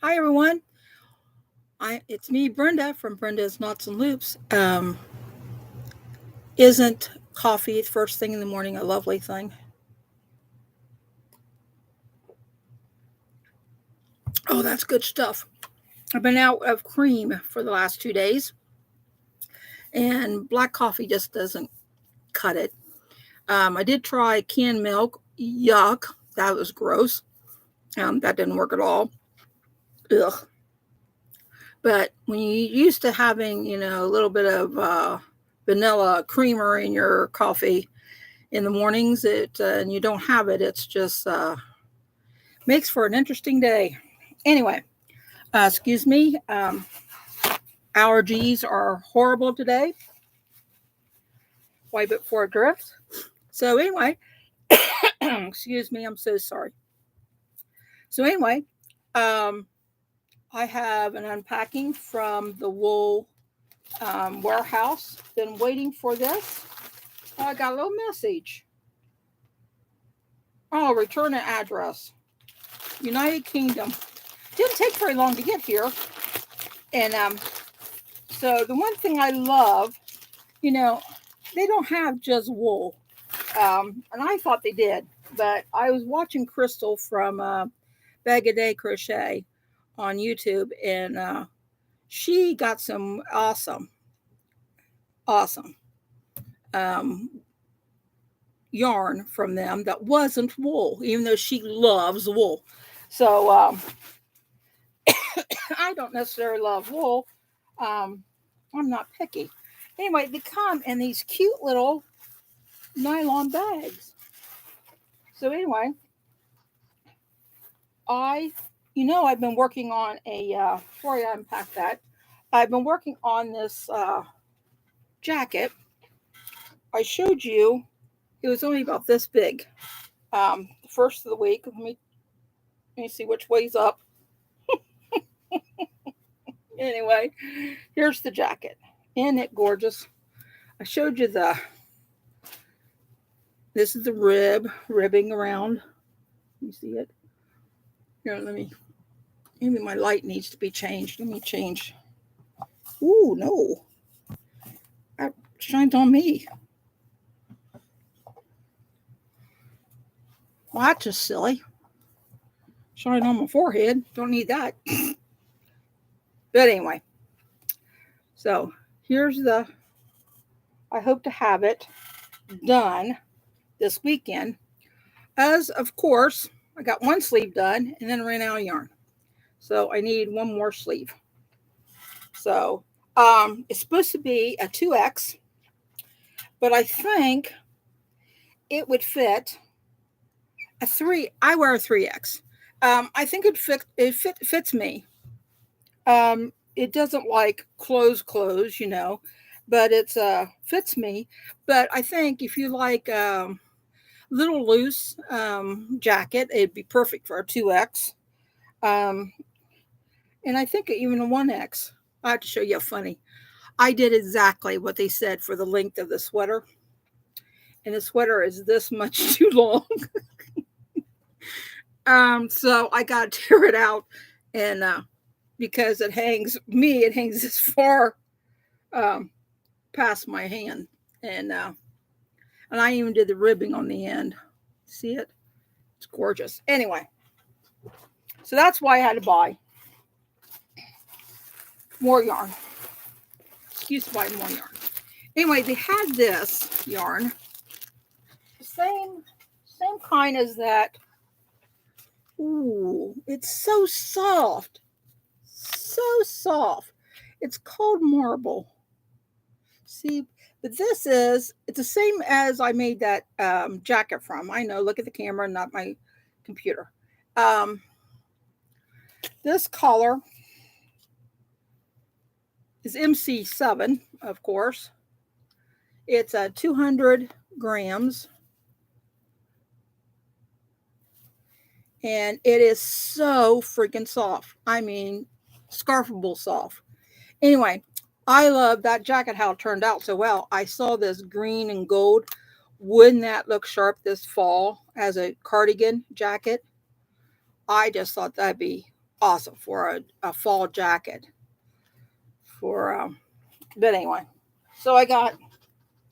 Hi everyone. It's me, Brenda from Brenda's Knots and Loops. Isn't coffee first thing in the morning a lovely thing? Oh, that's good stuff. I've been out of cream for the last 2 days, and black coffee just doesn't cut it. I did try canned milk. Yuck, that was gross. That didn't work at all. Ugh. But when you're used to having, a little bit of vanilla creamer in your coffee in the mornings, and you don't have it, it's just makes for an interesting day. Anyway, excuse me. Allergies are horrible today. Wipe it before it drifts. So anyway, excuse me. I'm so sorry. So anyway, um, I have an unpacking from the wool warehouse. Been waiting for this. I got a little message. Oh, return an address. United Kingdom. Didn't take very long to get here. And so the one thing I love, they don't have just wool. And I thought they did. But I was watching Crystal from Bag a Day Crochet on YouTube, and she got some awesome um, yarn from them that wasn't wool, even though she loves wool. So I don't necessarily love wool. I'm not picky. Anyway, they come in these cute little nylon bags. So anyway, I've been working on before I unpack that, I've been working on this jacket. I showed you, it was only about this big. The first of the week, let me see which way's up. Anyway, here's the jacket. Isn't it gorgeous? I showed you this is the ribbing around. You see it? Here, maybe my light needs to be changed. Let me change. Ooh, no. That shines on me. Well, that's just silly. Shine on my forehead. Don't need that. But anyway. So here's I hope to have it done this weekend. As of course, I got one sleeve done and then ran out of yarn. So I need one more sleeve. So it's supposed to be a 2X, but I think it would fit a 3. I wear a 3X. I think it fits me. It doesn't like clothes, but it's fits me. But I think if you like little loose jacket, it'd be perfect for a 2X. Um, and I think even a 1X. I have to show you funny. I did exactly what they said for the length of the sweater. And the sweater is this much too long. So I got to tear it out, and because it hangs this far past my hand, and I even did the ribbing on the end. See it? It's gorgeous. Anyway, so that's why I had to buy more yarn. Excuse me, buy more yarn. Anyway, they had this yarn, the same kind as that. Ooh, it's so soft. So soft. It's called marble. See, but it's the same as I made that jacket from. I know, look at the camera, not my computer. This color is MC7, of course. It's 200 grams. And it is so freaking soft. I mean, scarfable soft. Anyway, I love that jacket, how it turned out so well. I saw this green and gold. Wouldn't that look sharp this fall as a cardigan jacket? I just thought that'd be awesome for a fall jacket. But anyway, so I got,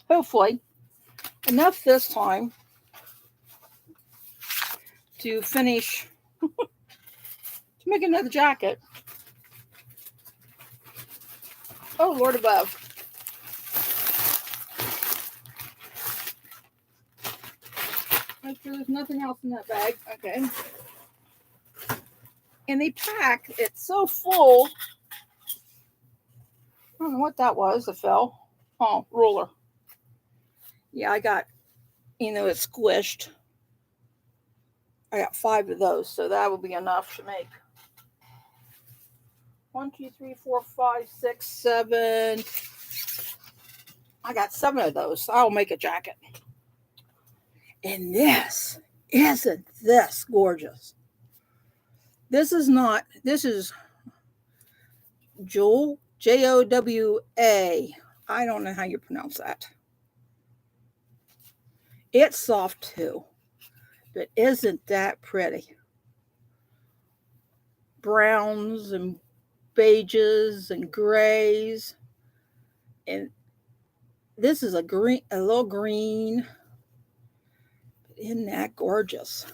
hopefully, enough this time to finish to make another jacket. Oh, Lord above. Make sure there's nothing else in that bag. Okay. And they pack, it's so full. I don't know what that was that fell. Oh, ruler. Yeah, I got, it's squished. I got 5 of those, so that will be enough to make 1, 2, 3, 4, 5, 6, 7. I got 7 of those, so I'll make a jacket. And isn't this gorgeous? This is Jowl, Jowa. I don't know how you pronounce that. It's soft too, but isn't that pretty? Browns and beiges and grays. And this is a little green. Isn't that gorgeous?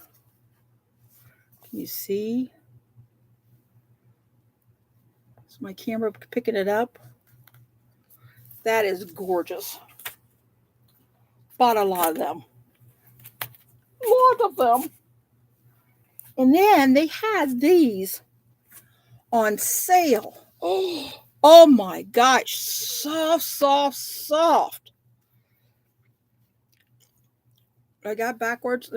Can you see? Is my camera picking it up? That is gorgeous. Bought a lot of them. Lot of them. And then they had these on sale. Oh my gosh. Soft, soft, soft. I got backwards.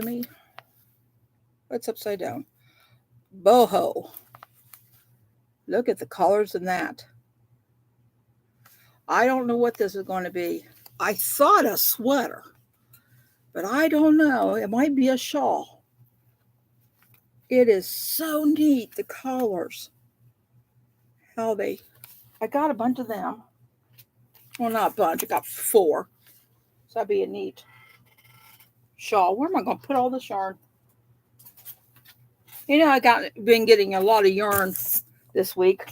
What's upside down? Boho. Look at the colors in that. I don't know what this is going to be. I thought a sweater, but I don't know. It might be a shawl. It is so neat, the colors. I got a bunch of them. Well, not a bunch. I got 4. So that'd be a neat shawl. Where am I going to put all this yarn? I been getting a lot of yarn this week.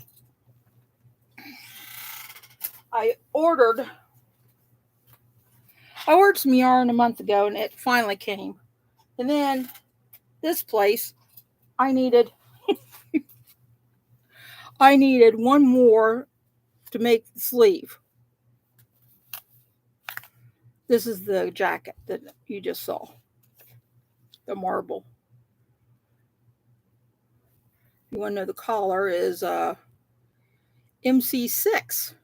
I ordered some yarn a month ago, and it finally came. And then this place, I needed one more to make the sleeve. This is the jacket that you just saw. The marble. You want to know the collar is MC6.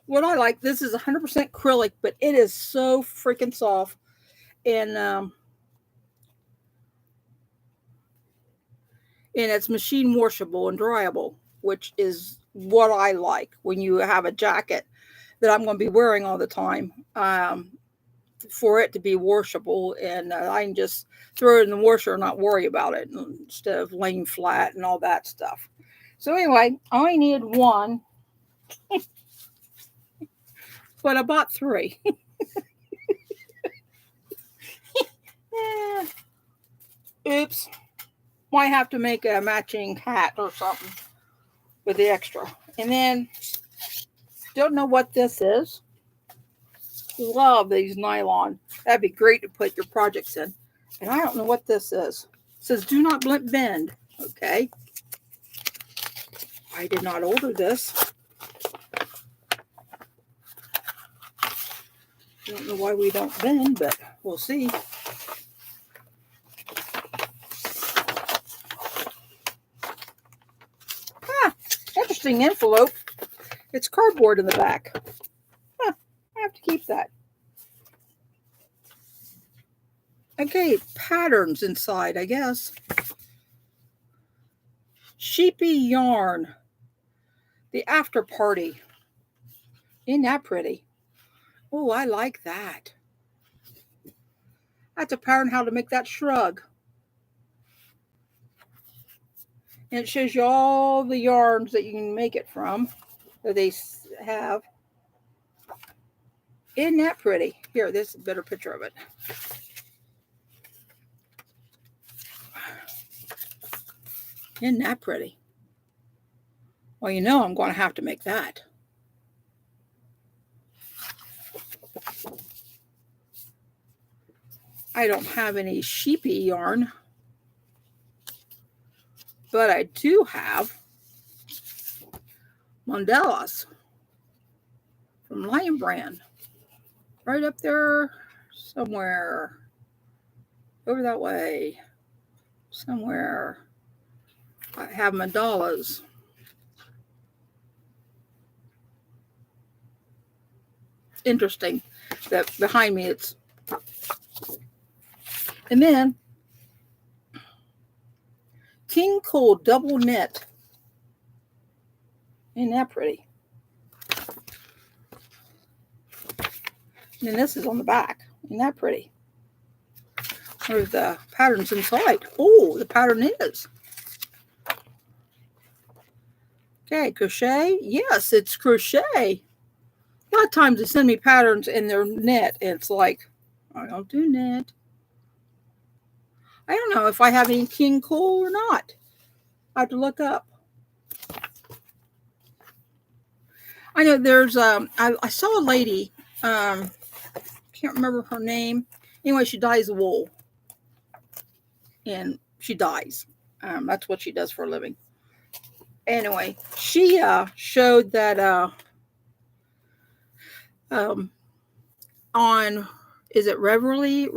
What I like, this is 100% acrylic, but it is so freaking soft. And it's machine washable and dryable, which is what I like when you have a jacket that I'm going to be wearing all the time. For it to be washable, and I can just throw it in the washer and not worry about it instead of laying flat and all that stuff. So anyway, I needed one, but I bought 3. Oops. Might have to make a matching hat or something with the extra. And then, don't know what this is. Love these nylon. That'd be great to put your projects in. And I don't know what this is. It says do not bend. Okay. I did not order this. I don't know why we don't bend, but we'll see. Interesting envelope. It's cardboard in the back. I have to keep that. Okay, patterns inside, I guess. Sheepy yarn. The after party. Isn't that pretty? Oh, I like that. That's a pattern how to make that shrug. And it shows you all the yarns that you can make it from that they have. Isn't that pretty? Here, this is a better picture of it. Isn't that pretty? Well, you know I'm going to have to make that. I don't have any sheepy yarn, but I do have Mondellas from Lion Brand. Right up there somewhere. Over that way. Somewhere. I have Mondellas. Interesting that behind me it's. And then King Coll double knit. Isn't that pretty? And then this is on the back. Isn't that pretty? There's the patterns inside. Oh, the pattern is. Okay, crochet. Yes, it's crochet. A lot of times they send me patterns in their knit. And it's like, I don't do knit. I don't know if I have any King Coll or not. I have to look up. I know there's I saw a lady, can't remember her name. Anyway, she dyes wool. And she dyes. That's what she does for a living. Anyway, she showed that on, is it Reverie?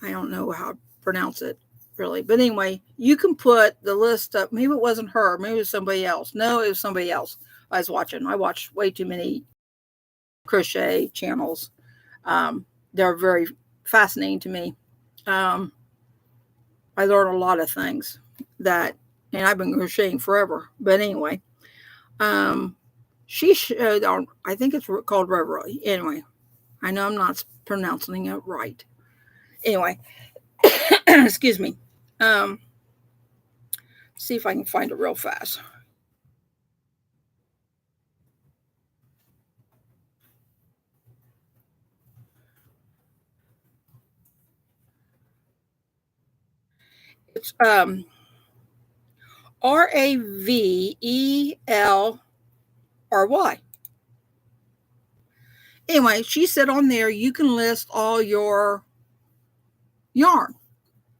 I don't know how to pronounce it really, but anyway, you can put the list up. Maybe it wasn't her, maybe it was somebody else. No, it was somebody else I was watching. I watched way too many crochet channels. They're very fascinating to me. I learned a lot of things that, and I've been crocheting forever, but anyway, she showed on, I think it's called Reverie. Anyway, I know I'm not pronouncing it right. Anyway, excuse me. See if I can find it real fast. It's Ravelry. Anyway, she said on there you can list all your yarn,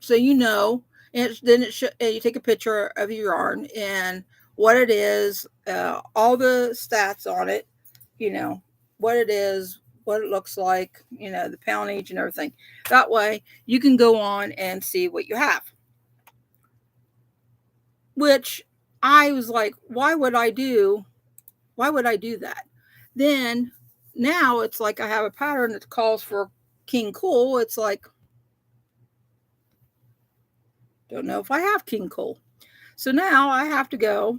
so you know. And then you take a picture of your yarn and what it is, all the stats on it, you know, what it is, what it looks like, you know, the poundage and everything. That way you can go on and see what you have. Which I was like, why would I do that? Then now it's like I have a pattern that calls for King Coll. It's like, don't know if I have King Coll. So now I have to go.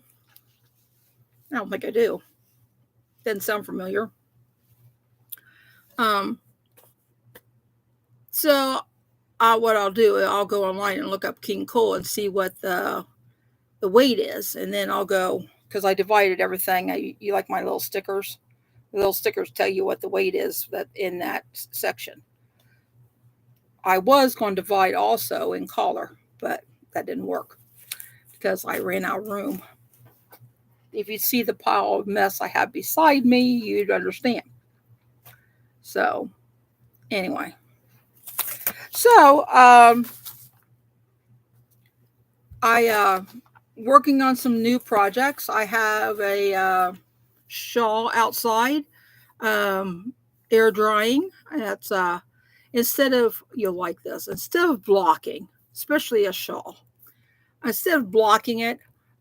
I don't think I do. Doesn't sound familiar. So what I'll do, I'll go online and look up King Coll and see what the weight is. And then I'll go, because I divided everything. You like my little stickers? The little stickers tell you what the weight is that in that section. I was going to divide also in collar, but that didn't work because I ran out of room. If you see the pile of mess I have beside me, you'd understand. So, anyway. So, I working on some new projects. I have a shawl outside, air drying. That's instead of, you'll like this, instead of blocking, especially a shawl, instead of blocking it,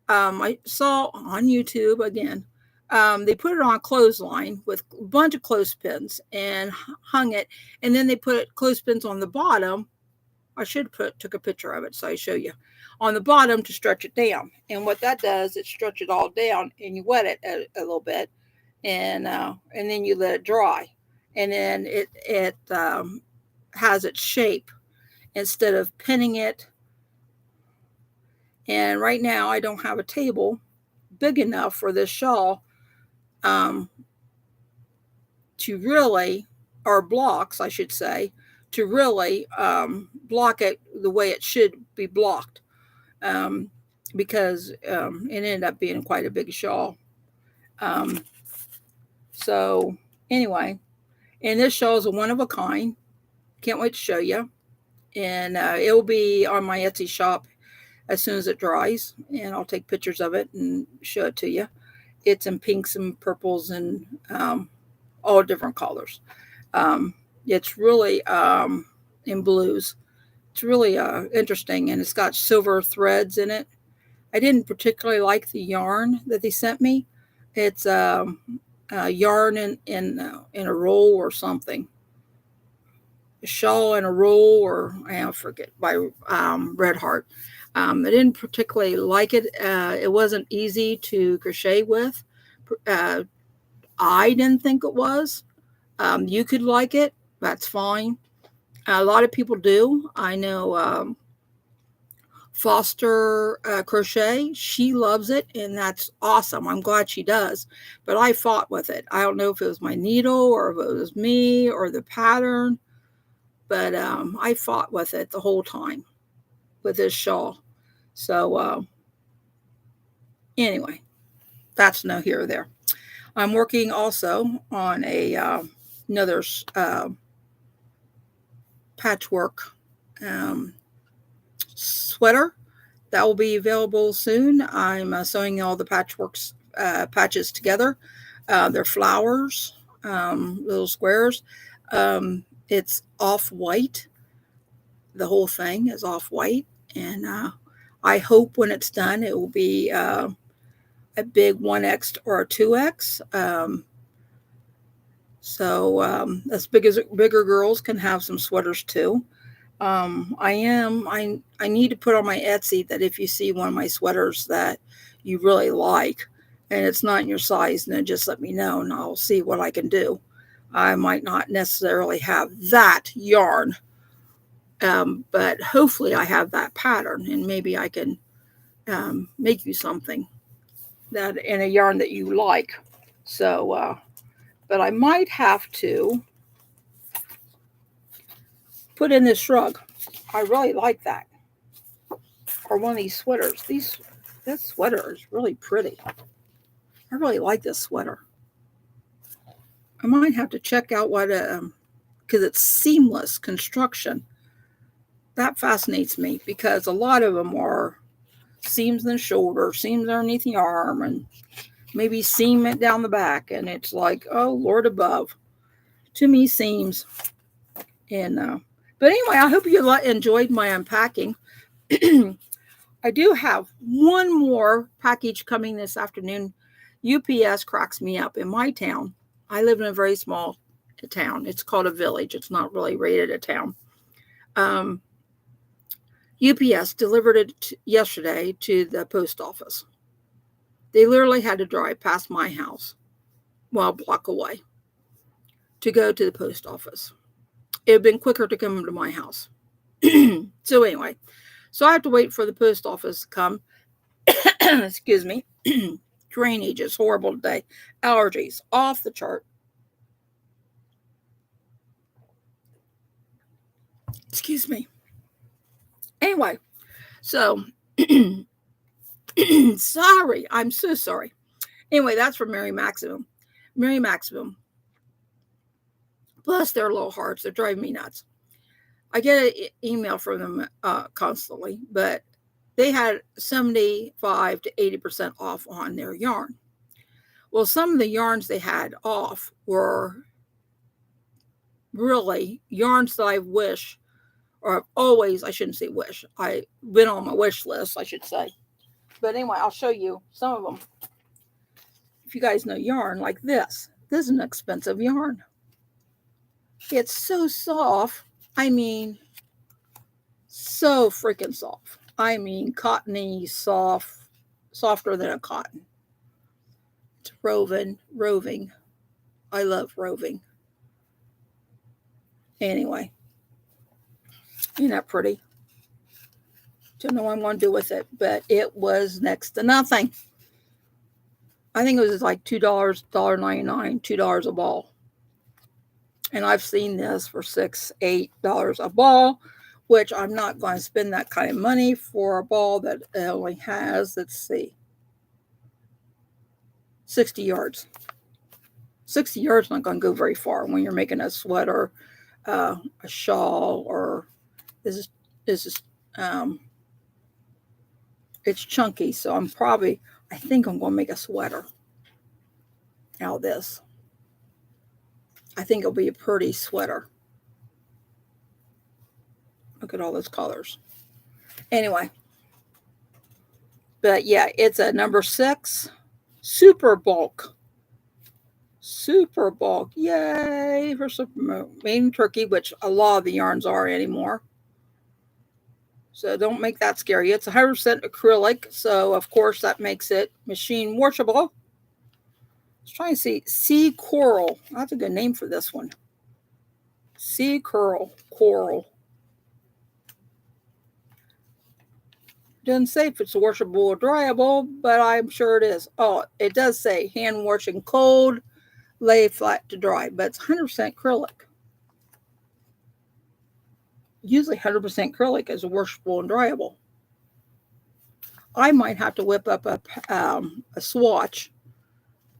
I saw on YouTube again, they put it on a clothesline with a bunch of clothespins and hung it, and then they put clothespins on the bottom. I should took a picture of it so I show you on the bottom to stretch it down. And what that does, it stretches it all down, and you wet it a little bit, and then you let it dry, and then it has its shape instead of pinning it. And right now I don't have a table big enough for this shawl to really, or blocks I should say, to really block it the way it should be blocked, because it ended up being quite a big shawl. So anyway, and this shawl is a one of a kind. Can't wait to show you. And it will be on my Etsy shop as soon as it dries, and I'll take pictures of it and show it to you. It's in pinks and purples and all different colors. It's really in blues. It's really interesting, and it's got silver threads in it. I didn't particularly like the yarn that they sent me. It's yarn in a roll or something. A shawl in a roll, or I forget, by Red Heart. I didn't particularly like it. It wasn't easy to crochet with. I didn't think it was. You could like it. That's fine. A lot of people do. I know Foster Crochet. She loves it, and that's awesome. I'm glad she does. But I fought with it. I don't know if it was my needle or if it was me or the pattern. But I fought with it the whole time with this shawl. So anyway, that's no here or there. I'm working also on another patchwork sweater that will be available soon. I'm sewing all the patches together. They're flowers, little squares. It's off-white. The whole thing is off-white. And I hope when it's done, it will be a big 1X or a 2X. So as bigger girls can have some sweaters too. I need to put on my Etsy that if you see one of my sweaters that you really like and it's not in your size, then just let me know and I'll see what I can do. I might not necessarily have that yarn, but hopefully I have that pattern, and maybe I can make you something that in a yarn that you like. So, but I might have to put in this shrug. I really like that. Or one of these sweaters. This sweater is really pretty. I really like this sweater. I might have to check out what, because it's seamless construction. That fascinates me because a lot of them are seams in the shoulder, seams underneath the arm, and maybe seam it down the back. And it's like, oh, Lord above. Too many seams. And but anyway, I hope you enjoyed my unpacking. I do have one more package coming this afternoon. UPS cracks me up. In my town, I live in a very small town. It's called a village. It's not really rated a town. UPS delivered it yesterday to the post office. They literally had to drive past my house, well, a block away, to go to the post office. It would have been quicker to come to my house. So anyway, so I have to wait for the post office to come. Excuse me. Drainage is horrible today. Allergies off the chart. Excuse me. Anyway, so sorry. I'm so sorry. Anyway, that's from Mary Maximum. Mary Maximum. Plus, their little hearts. They're driving me nuts. I get an email from them constantly, but they had 75 to 80% off on their yarn. Well, some of the yarns they had off were really yarns that I wish, or always, I shouldn't say wish. I've been on my wish list, I should say. But anyway, I'll show you some of them. If you guys know yarn like this. This is an expensive yarn. It's so soft. I mean, so freaking soft. I mean, cottony, soft, softer than a cotton. It's roving. I love roving. Anyway, isn't that pretty? Don't know what I'm going to do with it, but it was next to nothing. I think it was like $2, $1.99, $2 a ball. And I've seen this for $6, $8 a ball, which I'm not going to spend that kind of money for a ball that only has, let's see, 60 yards. 60 yards not going to go very far when you're making a sweater, a shawl, or this is it's chunky, so I think I'm going to make a sweater out of this. I think it'll be a pretty sweater. Look at all those colors. Anyway, but yeah, it's a number 6 super bulk. Super bulk. Yay for some main turkey, which a lot of the yarns are anymore. So don't make that scary. It's 100% acrylic, so of course that makes it machine washable. Let's try and see. Sea Coral. That's a good name for this one. Sea Coral. Doesn't say if it's washable or dryable, but I'm sure it is. Oh, it does say hand washing cold, lay flat to dry, but it's 100% acrylic. Usually 100% acrylic is washable and dryable. I might have to whip up a swatch.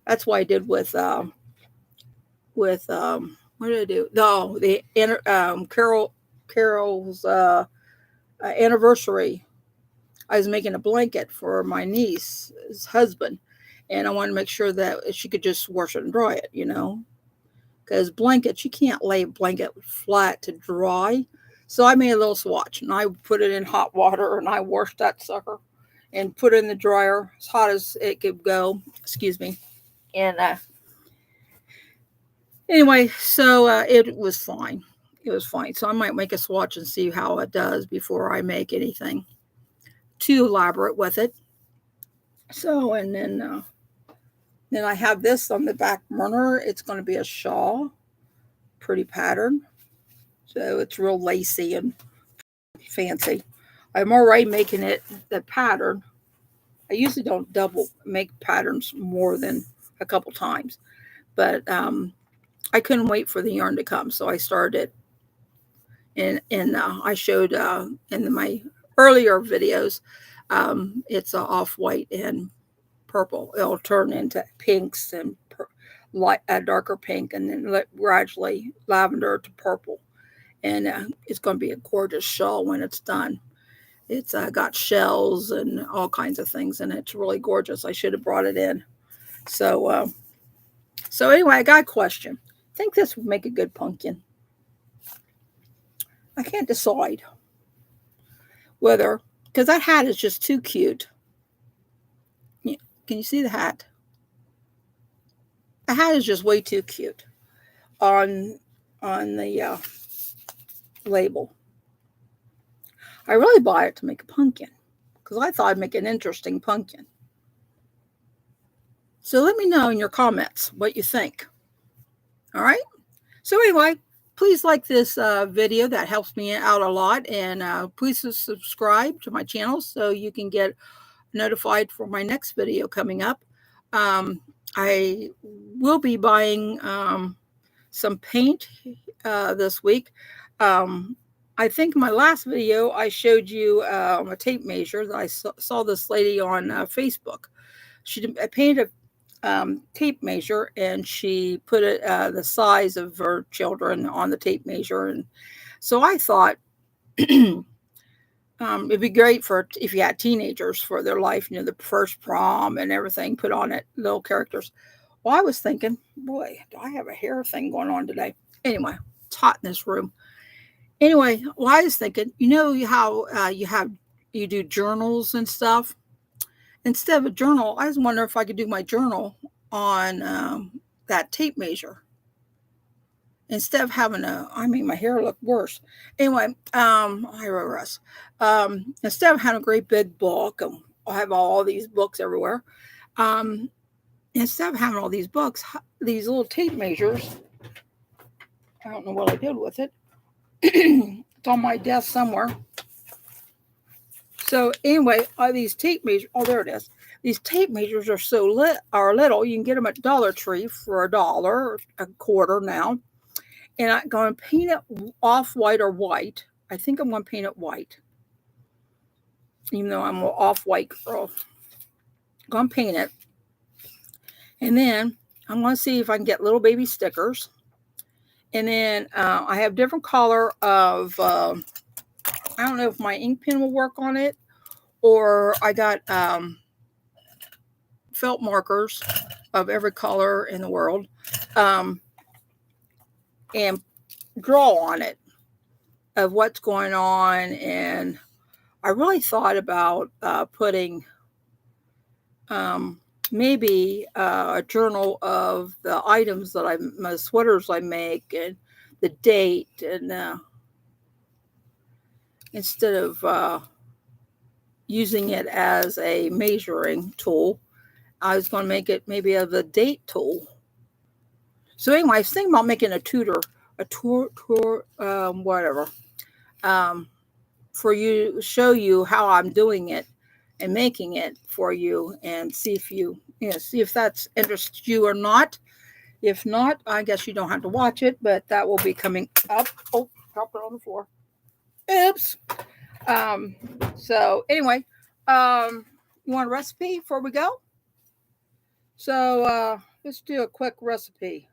That's what I did with what did I do? No, the Carol's anniversary. I was making a blanket for my niece's husband, and I wanted to make sure that she could just wash it and dry it, because blankets, you can't lay a blanket flat to dry. So I made a little swatch, and I put it in hot water, and I washed that sucker and put it in the dryer as hot as it could go. Excuse me. And anyway, so it was fine. It was fine. So I might make a swatch and see how it does before I make anything too elaborate with it. So, and then I have this on the back burner. It's going to be a shawl, pretty pattern. So it's real lacy and fancy. I'm already making it the pattern. I usually don't double make patterns more than a couple times, but I couldn't wait for the yarn to come, so I started it. And I showed in my earlier videos, it's off-white and purple. It'll turn into pinks and a darker pink, and then gradually lavender to purple. And it's going to be a gorgeous shawl when it's done. It's got shells and all kinds of things, and it's really gorgeous. I should have brought it in. So anyway, I got a question. I think this would make a good pumpkin. I can't decide whether, because that hat is just too cute. Can you see the hat? The hat is just way too cute on the label. I really bought it to make a pumpkin because I thought I'd make an interesting pumpkin. So let me know in your comments what you think. All right. So anyway, please like this video. That helps me out a lot. And please subscribe to my channel so you can get notified for my next video coming up. I will be buying some paint this week. I think in my last video, I showed you a tape measure that I saw this lady on Facebook. She painted a tape measure, and she put it the size of her children on the tape measure. And so I thought it'd be great for if you had teenagers for their life, the first prom and everything, put on it, little characters. Well, I was thinking, boy, do I have a hair thing going on today? Anyway, it's hot in this room. Anyway, well, I was thinking, how you do journals and stuff. Instead of a journal, I was wondering if I could do my journal on that tape measure. Instead of having my hair look worse. Anyway, I regress. Instead of having a great big book, and I have all these books everywhere. Instead of having all these books, these little tape measures, I don't know what I did with it. It's on my desk somewhere. So anyway, these tape measures, oh, there it is. These tape measures are little. You can get them at Dollar Tree for $1, a quarter now. And I'm going to paint it off-white or white. I think I'm going to paint it white. Even though I'm an off-white girl. I'm going to paint it. And then I'm going to see if I can get little baby stickers. And then I have different color of, I don't know if my ink pen will work on it. Or I got felt markers of every color in the world. And draw on it of what's going on. And I really thought about putting maybe a journal of the items that my sweaters I make and the date, and instead of using it as a measuring tool, I was going to make it maybe of the date tool. So anyway, I was thinking about making a whatever, for you, show you how I'm doing it and making it for you, and see if that's interests you or not. If not, I guess you don't have to watch it, but that will be coming up. Oh, dropped it on the floor. Oops. So anyway, you want a recipe before we go? So let's do a quick recipe.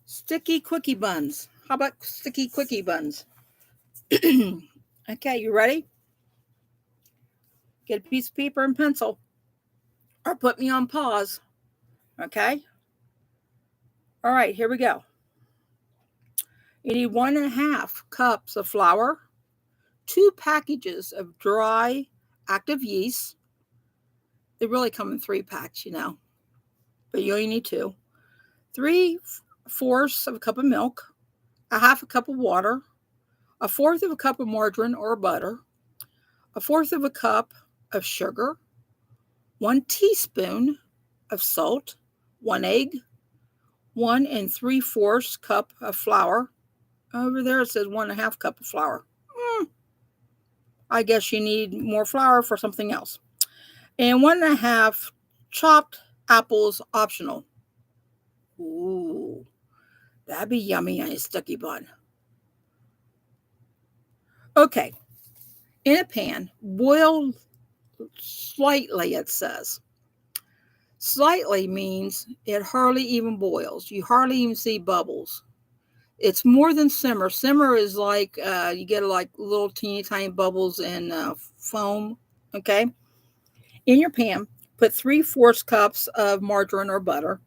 Sticky Quicke buns. How about sticky Quicke buns? Okay, you ready? Get a piece of paper and pencil, or put me on pause. Okay? All right, here we go. You need 1.5 cups of flour, 2 packages of dry active yeast. They really come in 3 packs, but you only need 2. 3/4 of a cup of milk, 1/2 cup of water, 1/4 of a cup of margarine or butter, 1/4 of a cup of sugar, 1 teaspoon of salt, 1 egg, 1 3/4 cup of flour. Over there it says 1.5 cup of flour. I guess you need more flour for something else. And 1.5 chopped apples, optional. Ooh, that'd be yummy on a sticky bun. Okay, in a pan, boil slightly, it says. Slightly means it hardly even boils. You hardly even see bubbles. It's more than simmer. Simmer is like you get like little teeny tiny bubbles in foam. Okay. In your pan, put 3/4 cups of margarine or butter,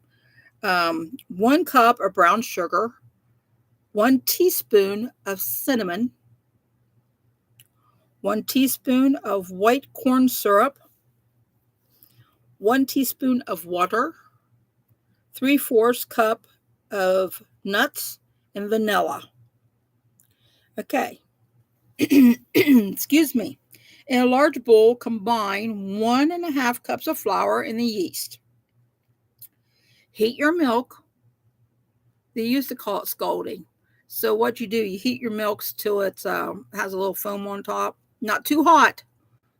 1 cup of brown sugar, 1 teaspoon of cinnamon, 1 teaspoon of white corn syrup, 1 teaspoon of water, 3/4 cup of nuts and vanilla. Okay. Excuse me. In a large bowl, combine 1.5 cups of flour and the yeast. Heat your milk. They used to call it scalding. So what you do, you heat your milks till it has a little foam on top. Not too hot,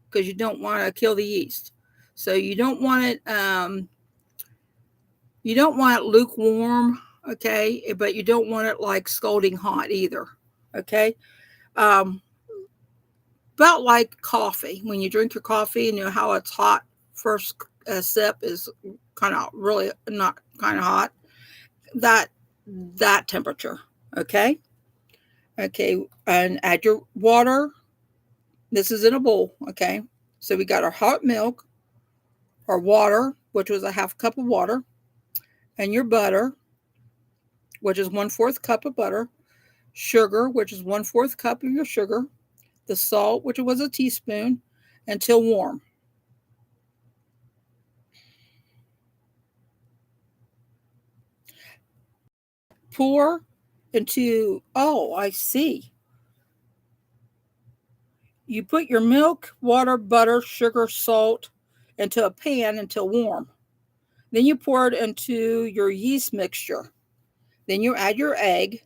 because you don't want to kill the yeast. So you don't want it lukewarm, okay? But you don't want it like scalding hot either, okay? About like coffee. When you drink your coffee, and you know how it's hot. First sip is kind of really not kind of hot. That temperature, okay? Okay, and add your water. This is in a bowl, okay? So we got our hot milk, our water, which was 1/2 cup of water, and your butter, which is 1/4 cup of butter, sugar, which is 1/4 cup of your sugar, the salt, which was a teaspoon, until warm. Pour into, oh, I see. You put your milk, water, butter, sugar, salt into a pan until warm. Then you pour it into your yeast mixture. Then you add your egg,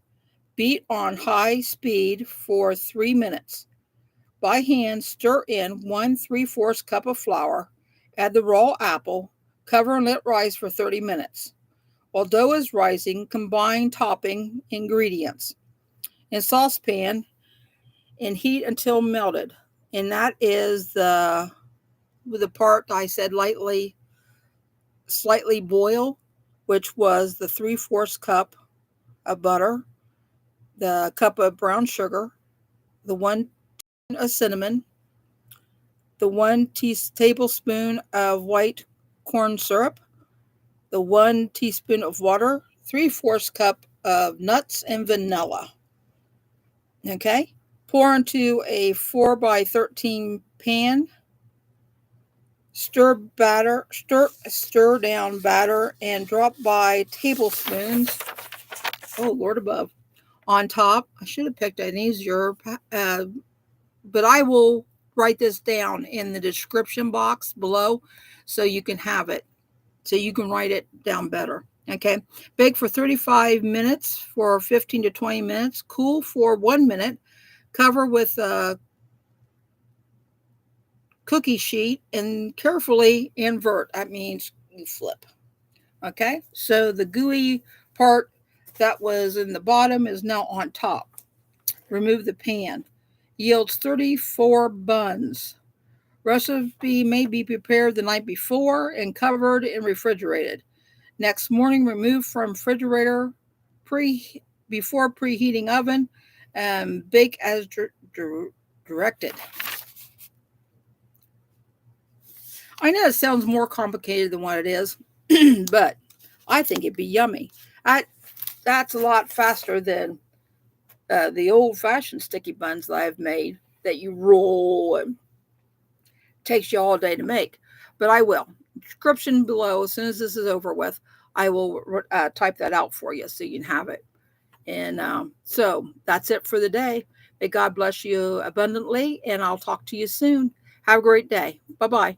beat on high speed for 3 minutes. By hand, stir in 1 3/4 cup of flour, add the raw apple, cover and let rise for 30 minutes. While dough is rising, combine topping ingredients in saucepan and heat until melted. And that is the part I said slightly boil, which was the 3/4 cup of butter, the cup of brown sugar, the 1 teaspoon of cinnamon, the 1 tablespoon of white corn syrup, the 1 teaspoon of water, 3/4 cup of nuts and vanilla. Okay, pour into a 4x13 pan. Stir down batter and drop by tablespoons. Oh, Lord above. On top, I should have picked an easier, but I will write this down in the description box below so you can have it, so you can write it down better. Okay, bake for 35 minutes for 15 to 20 minutes. Cool for 1 minute. Cover with a cookie sheet and carefully invert. That means you flip. Okay, so the gooey part that was in the bottom is now on top. Remove the pan. Yields 34 buns. Recipe may be prepared the night before and covered and refrigerated. Next morning, remove from refrigerator before preheating oven and bake as directed. I know it sounds more complicated than what it is, but I think it'd be yummy. That's a lot faster than the old-fashioned sticky buns that I've made that you roll and takes you all day to make. But I will. Description below, as soon as this is over with, I will type that out for you so you can have it. And so that's it for the day. May God bless you abundantly, and I'll talk to you soon. Have a great day. Bye-bye.